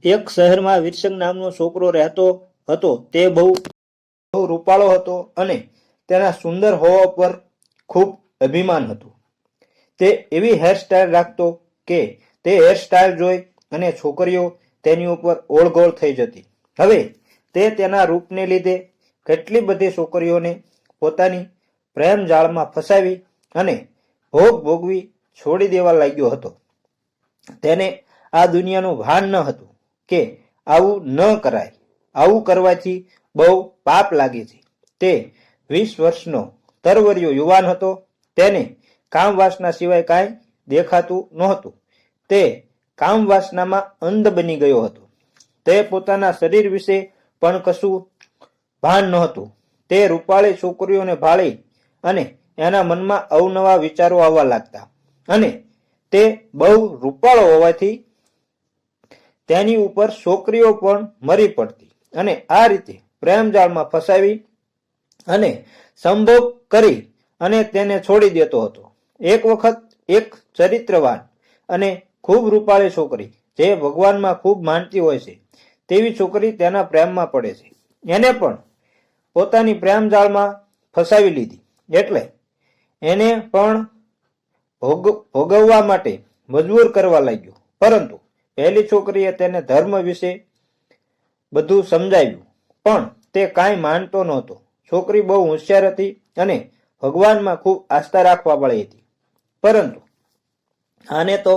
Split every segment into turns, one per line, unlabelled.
એક શહેરમાં વિરસંગ નામનો છોકરો રહેતો હતો. તે બહુ રૂપાળો હતો અને તેના સુંદર હોવા પર ખૂબ અભિમાન હતું. તે એવી હેરસ્ટાઇલ રાખતો કે તે હેરસ્ટાઇલ જોઈ અને છોકરીઓ તેની ઉપર ઓળઘોળ થઈ જતી. હવે તે તેના રૂપને લીધે કેટલી બધી છોકરીઓને પોતાની પ્રેમ જાળમાં ફસાવી અને ભોગ ભોગવી છોડી દેવા લાગ્યો હતો. તેને આ દુનિયાનું ભાન ન હતું કે આવું ન કરાય. આવું કરવાથી બહુ પાપ લાગે છે. તે 20 વર્ષનો તરવરિયો યુવાન હતો. તેને કામ વાસના સિવાય કાંઈ દેખાતું નહોતું. તે કામ વાસનામાં અંધ બની ગયો હતો. તે પોતાના શરીર વિશે પણ કશું ભાન નહોતું. તે રૂપાળી છોકરીઓને ભાળી અને એના મનમાં અવનવા વિચારો આવવા લાગતા અને તે બહુ રૂપાળો હોવાથી તેની ઉપર છોકરીઓ પણ મરી પડતી અને આ રીતે પ્રેમજાળમાં ફસાવી અને સંભોગ કરી અને તેને છોડી દેતો હતો. એક વખત એક ચરિત્રવાન અને ખૂબ રૂપાળી છોકરી જે ભગવાનમાં ખૂબ માનતી હોય છે તેવી છોકરી તેના પ્રેમમાં પડે છે. એને પણ પોતાની પ્રેમજાળમાં ફસાવી લીધી એટલે એને પણ ભોગવવા માટે મજબૂર કરવા લાગ્યો. પરંતુ પહેલી છોકરીએ તેને ધર્મ વિશે બધું સમજાવ્યું પણ તે કાંઈ માનતો નહોતો. છોકરી બહુ હોશિયાર હતી અને ભગવાનમાં ખૂબ આસ્થા રાખવા વાળી હતી. પરંતુ આને તો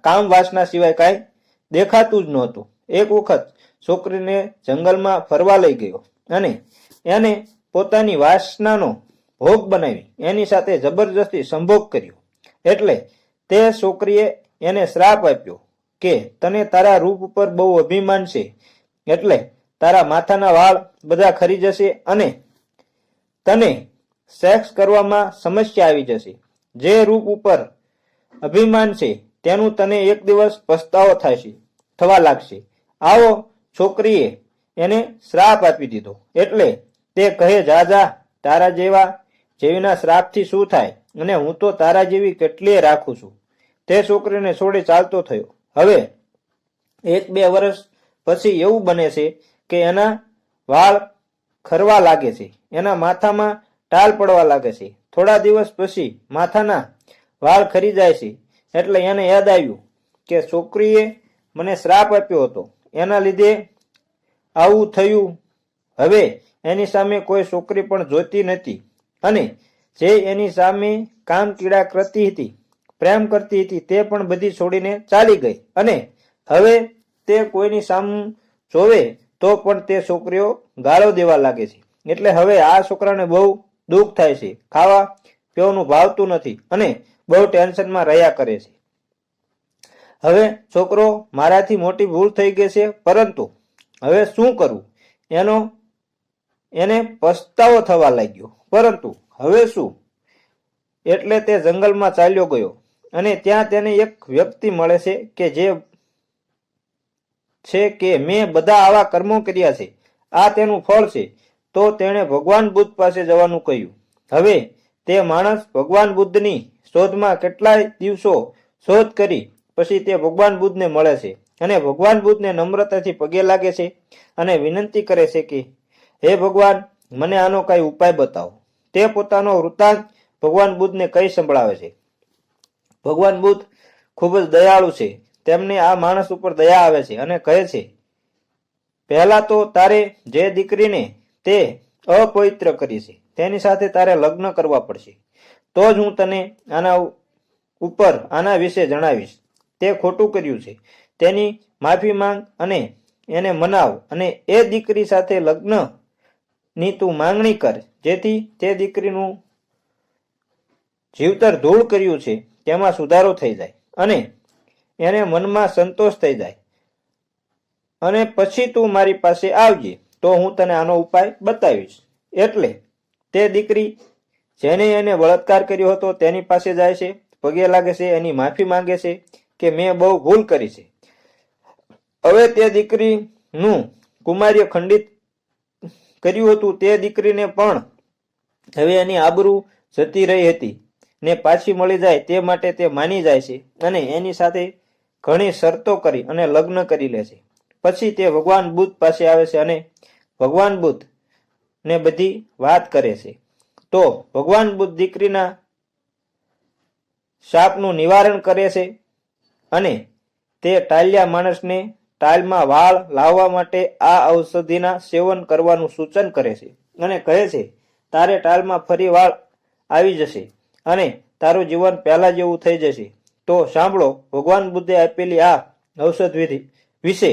કામ વાસના સિવાય કાંઈ દેખાતું જ નહોતું. એક વખત છોકરીને જંગલમાં ફરવા લઈ ગયો અને એને પોતાની વાસનાનો ભોગ બનાવી એની સાથે જબરજસ્તી સંભોગ કર્યો. એટલે તે છોકરીએ એને શ્રાપ આપ્યો કે તને તારા રૂપ ઉપર બહુ અભિમાન છે એટલે તારા માથાના વાળ બધા ખરી જશે અને તને સેક્સ કરવામાં સમસ્યા આવી જશે. જે રૂપ ઉપર અભિમાન છે તેનું તને એક દિવસ પસ્તાવો થવા લાગશે. આવો છોકરીએ એને શ્રાપ આપી દીધો. એટલે તે કહે જા તારા જેવીના શ્રાપથી શું થાય અને હું તો તારા જેવી કેટલીય રાખું છું. તે છોકરીને છોડી ચાલતો થયો. હવે 1-2 વર્ષ પછી એવું બને છે કે એના વાળ ખરવા લાગે છે. એના માથામાં ટાલ પડવા લાગે છે. થોડા દિવસ પછી માથાના વાળ ખરી જાય છે. એટલે એને યાદ આવ્યું કે છોકરીએ મને શ્રાપ આપ્યો હતો એના લીધે આવું થયું. હવે એની સામે કોઈ છોકરી પણ જોતી નથી અને જે એની સામે કામ કીડા કરતી હતી પ્રેમ કરતી હતી તે પણ બધી છોડીને ચાલી ગઈ અને હવે તે કોઈની સામે જોવે તો પણ તે છોકરીઓ ગાળો દેવા લાગે છે. એટલે હવે આ છોકરાને બહુ દુઃખ થાય છે. ખાવા પીવાનું ભાવતું નથી અને બહુ ટેન્શનમાં રહ્યા કરે છે. હવે છોકરો મારાથી મોટી ભૂલ થઈ ગઈ છે પરંતુ હવે શું કરવું એને પસ્તાવો થવા લાગ્યો. પરંતુ હવે શું? એટલે તે જંગલમાં ચાલ્યો ગયો અને ત્યાં તેને એક વ્યક્તિ મળે છે કે જે છે કે મેં બધા આવા કર્મો કર્યા છે, આ તેનું ફળ છે. તો તેણે ભગવાન બુદ્ધ પાસે જવાનું કહ્યું. હવે તે માણસ ભગવાન બુદ્ધની શોધમાં કેટલાય દિવસો શોધ કરી પછી તે ભગવાન બુદ્ધને મળે છે અને ભગવાન બુદ્ધને નમ્રતાથી પગે લાગે છે અને વિનંતી કરે છે કે હે ભગવાન મને આનો કઈ ઉપાય બતાવો. તે પોતાનો વૃત્તાંત ભગવાન બુદ્ધને કઈ સંભળાવે છે. ભગવાન બુદ્ધ ખૂબ જ દયાળુ છે. તેમને આ માણસ ઉપર દયા આવે છે અને કહે છે પહેલા તો તારે જે દીકરીને તે અપવિત્ર કરી છે તેની સાથે તારે લગ્ન કરવા પડશે. તો જ હું તને આના વિશે જણાવીશ. તે ખોટું કર્યું છે તેની માફી માંગ અને એને મનાવ અને એ દીકરી સાથે લગ્નની તું માંગણી કર જેથી તે દીકરીનું જીવતર ધૂળ કર્યું છે તેમાં સુધારો થઈ જાય અને એને મનમાં સંતોષ થઈ જાય અને પછી તું મારી પાસે આવજે તો હું તને આનો ઉપાય બતાવીશ. એટલે તે દીકરી જેને એને બળાત્કાર કર્યો હતો તેની પાસે જાય છે, પગે લાગે છે, એની માફી માંગે છે કે મેં બહુ ભૂલ કરી છે. હવે તે દીકરીનું કુમાર્ય ખંડિત કર્યું હતું તે દીકરીને પણ હવે એની આબરૂ જતી રહી હતી ને પાછી મળી જાય તે માટે તે માની જાય છે અને એની સાથે ઘણી શરતો કરી અને લગ્ન કરી લે છે. પછી તે ભગવાન બુદ્ધ પાસે આવે છે અને ભગવાન બુદ્ધ ને બધી વાત કરે છે. તો ભગવાન બુદ્ધ દીકરીના શાપનું નિવારણ કરે છે અને તે ટાળિયા માણસને ટાળમાં વાળ લાવવા માટે આ ઔષધિના સેવન કરવાનું સૂચન કરે છે અને કહે છે તારે ટાળમાં ફરી વાળ આવી જશે અને તારું જીવન પહેલા જેવું થઈ જશે. તો સાંભળો ભગવાન બુદ્ધે આપેલી આ ઔષધ વિધિ વિશે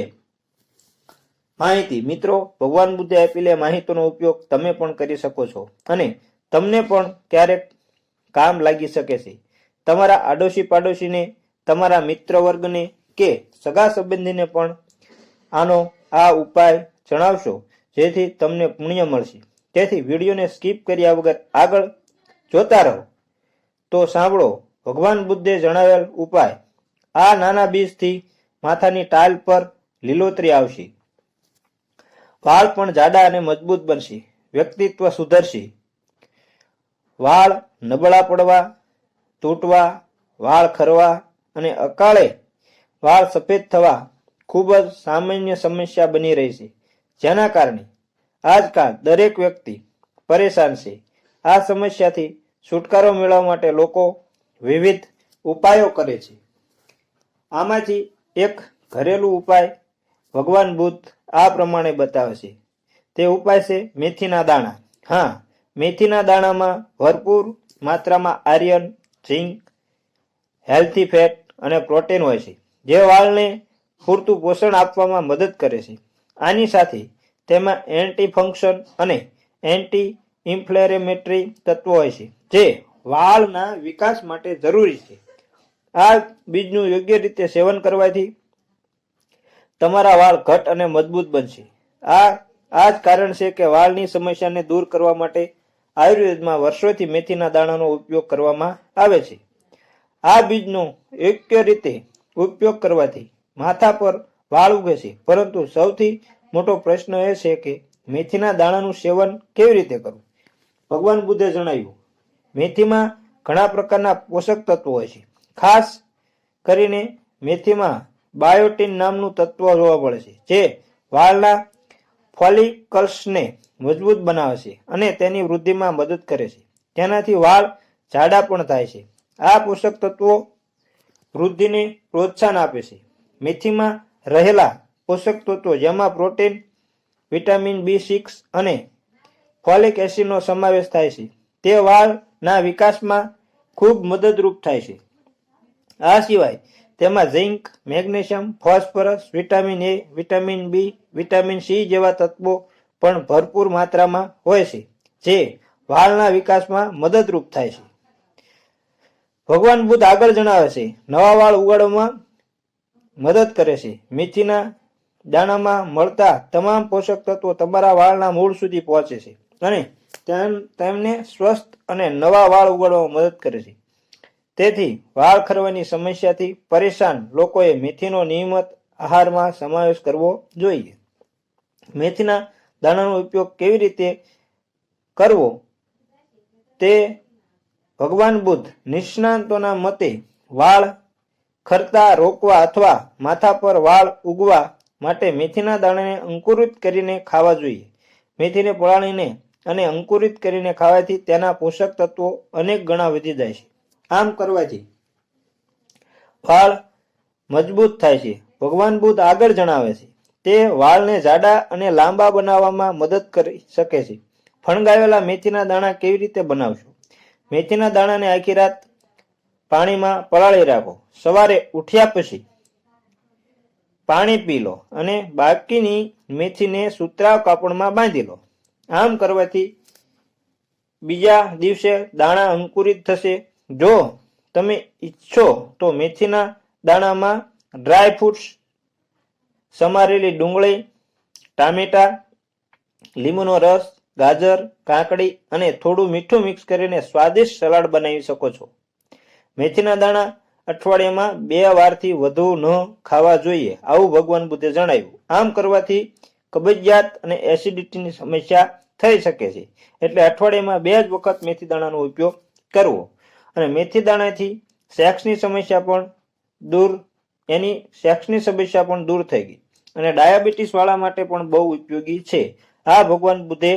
માહિતી. મિત્રો, ભગવાન બુદ્ધે આપેલી માહિતીનો ઉપયોગ તમે પણ કરી શકો છો અને તમને પણ ક્યારેક કામ લાગી શકે છે. તમારા આડોશી પાડોશીને, તમારા મિત્ર વર્ગને કે સગા સંબંધીને પણ આ ઉપાય જણાવશો જેથી તમને પુણ્ય મળશે. તેથી વિડીયોને સ્કીપ કર્યા વગર આગળ જોતા રહો. તો સાંભળો ભગવાન બુદ્ધે જણાવેલ ઉપાય. આ નાના બીજથી માથાની ટાલ પર લીલોતરી આવશે, વાળ પણ જાડા અને મજબૂત બનશે, વ્યક્તિત્વ સુધરશે. વાળ નબળા પડવા, તૂટવા, વાળ ખરવા અને અકાળે વાળ સફેદ થવા ખૂબ જ સામાન્ય સમસ્યા બની રહી છે, જેના કારણે આજકાલ દરેક વ્યક્તિ પરેશાન છે. આ સમસ્યાથી છુટકારો મેળવવા માટે લોકો વિવિધ ઉપાયો કરે છે. આમાંથી એક ઘરેલું ઉપાય ભગવાન બુદ્ધ આ પ્રમાણે બતાવે છે. તે ઉપાય છે મેથીના દાણા. હા, મેથીના દાણામાં ભરપૂર માત્રામાં આયર્ન, ઝીંક, હેલ્થી ફેટ અને પ્રોટીન હોય છે, જે વાળને પૂરતું પોષણ આપવામાં મદદ કરે છે. આની સાથે તેમાં એન્ટી ફંક્શન અને એન્ટી ઇન્ફ્લેમેટરી તત્વો હોય છે, જે વાળના વિકાસ માટે જરૂરી છે. આ બીજનું યોગ્ય રીતે સેવન કરવાથી તમારા વાળ ઘટ અને મજબૂત બનશે. આ જ કારણ છે કે વાળની સમસ્યાને દૂર કરવા માટે આયુર્વેદમાં વર્ષોથી મેથીના દાણાનો ઉપયોગ કરવામાં આવે છે. આ બીજનો યોગ્ય રીતે ઉપયોગ કરવાથી માથા પર વાળ ઉગે છે, પરંતુ સૌથી મોટો પ્રશ્ન એ છે કે મેથીના દાણાનું સેવન કેવી રીતે કરવું. ભગવાન બુદ્ધે જણાવ્યું, મેથીમાં ઘણા પ્રકારના પોષક તત્વો હોય છે. ખાસ કરીને મેથીમાં બાયોટીન નામનું તત્વ જોવા મળે છે, જે વાળના ફોલિકલ્સને મજબૂત બનાવે છે અને તેની વૃદ્ધિમાં મદદ કરે છે. તેનાથી વાળ જાડા પણ થાય છે. આ પોષક તત્વો વૃદ્ધિને પ્રોત્સાહન આપે છે. મેથીમાં રહેલા પોષક તત્વો જેમાં પ્રોટીન, વિટામિન B6 અને ફોલિક એસિડનો સમાવેશ થાય છે, તે વાળના વિકાસમાં ખૂબ મદદરૂપ થાય છે. આ સિવાય તેમાં zinc, magnesium, phosphorus, vitamin A, vitamin B, vitamin C જેવા તત્વો પણ ભરપૂર માત્રામાં હોય છે, જે વાળના વિકાસમાં મદદરૂપ થાય છે. ભગવાન બુદ્ધ આગળ જણાવે છે, નવા વાળ ઉગાડવામાં મદદ કરે છે. મેથીના દાણામાં મળતા તમામ પોષક તત્વો તમારા વાળના મૂળ સુધી પહોંચે છે અને તેમને સ્વસ્થ અને નવા વાળ ઉગાડવામાં મદદ કરે છે. તેથી વાળ ખરવાની સમસ્યાથી પરેશાન લોકોએ મેથીનો નિયમિત આહારમાં સમાવેશ કરવો જોઈએ. મેથીના દાણાનો ઉપયોગ કેવી રીતે કરવો તે ભગવાન બુદ્ધ નિષ્ણાતોના મતે વાળ ખરતા રોકવા અથવા માથા પર વાળ ઉગવા માટે મેથીના દાણાને અંકુરિત કરીને ખાવા જોઈએ. મેથીને પલાળીને અને અંકુરિત કરીને ખાવાથી તેના પોષક તત્વો અનેક ગણા વધી જાય છે. આમ કરવાથી વાળ મજબૂત થાય છે. ભગવાન બુદ્ધ આગળ જણાવે છે, તે વાળને જાડા અને લાંબા બનાવવામાં મદદ કરી શકે છે. ફણગાવેલા મેથીના દાણા કેવી રીતે બનાવશો. મેથીના દાણાને આખી રાત પાણીમાં પલાળી રાખો. સવારે ઉઠ્યા પછી પાણી પી લો અને બાકીની મેથીને સુતરાઉ કાપડમાં બાંધી લો. આમ કરવાથી બીજા દિવસે દાણા અંકુરિત થશે. જો તમે ઈચ્છો તો મેથીના દાણામાં ડ્રાય ફ્રૂટ્સ, સમારેલી ડુંગળી, ટામેટા, લીંબુનો રસ, ગાજર, કાકડી અને થોડું મીઠું મિક્સ કરીને સ્વાદિષ્ટ સલાડ બનાવી શકો છો. મેથીના દાણા અઠવાડિયામાં 2 વારથી વધુ ન ખાવા જોઈએ, આવું ભગવાન બુદ્ધે જણાવ્યું. આમ કરવાથી કબજિયાત અને એસિડિટીની સમસ્યા થઈ શકે છે. એટલે અઠવાડિયામાં 2 જ વખત મેથી દાણાનો ઉપયોગ કરવો. અને મેથી દાણાથી સેક્સની સમસ્યા પણ દૂર એની સેક્સની સમસ્યા પણ દૂર થઈ ગઈ અને ડાયાબિટીસ વાળા માટે પણ બહુ ઉપયોગી છે. આ ભગવાન બુદ્ધે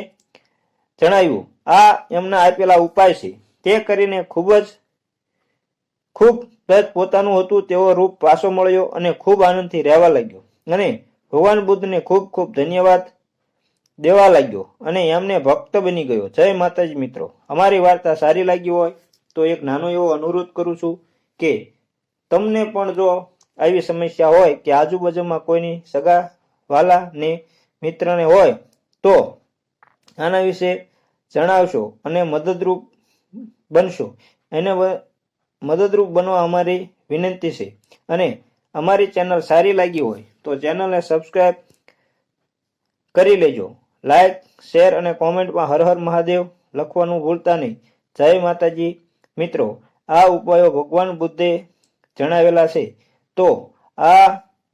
જણાવ્યું આ એમના આપેલા ઉપાય છે. તે કરીને ખૂબ પોતાનું હતું તેવો રૂપ પાછો મળ્યો અને ખૂબ આનંદથી રહેવા લાગ્યો અને ભગવાન બુદ્ધને ખૂબ ખૂબ ધન્યવાદ દેવા લાગ્યો અને એમને ભક્ત બની ગયો. જય માતાજી મિત્રો, અમારી વાર્તા સારી લાગી હોય તો એક નાનો એવો અનુરોધ કરું છું કે તમને પણ જો આવી સમસ્યા હોય કે આજુબાજુમાં કોઈની સગા વાલા ને મિત્રને હોય તો આના વિશે જણાવશો અને મદદરૂપ બનશો. એને મદદરૂપ બનવા અમારી વિનંતી છે અને અમારી ચેનલ સારી લાગી હોય તો ચેનલને સબસ્ક્રાઇબ કરી લેજો. લાઈક, શેર અને કોમેન્ટમાં હર હર મહાદેવ લખવાનું ભૂલતા નહીં. જય માતાજી મિત્રો, આ ઉપાયો ભગવાન બુદ્ધે જણાવેલા છે તો આ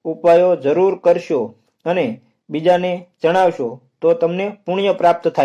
ઉપાયો જરૂર કરશો અને બીજાને જણાવશો તો તમને પુણ્ય પ્રાપ્ત થશે.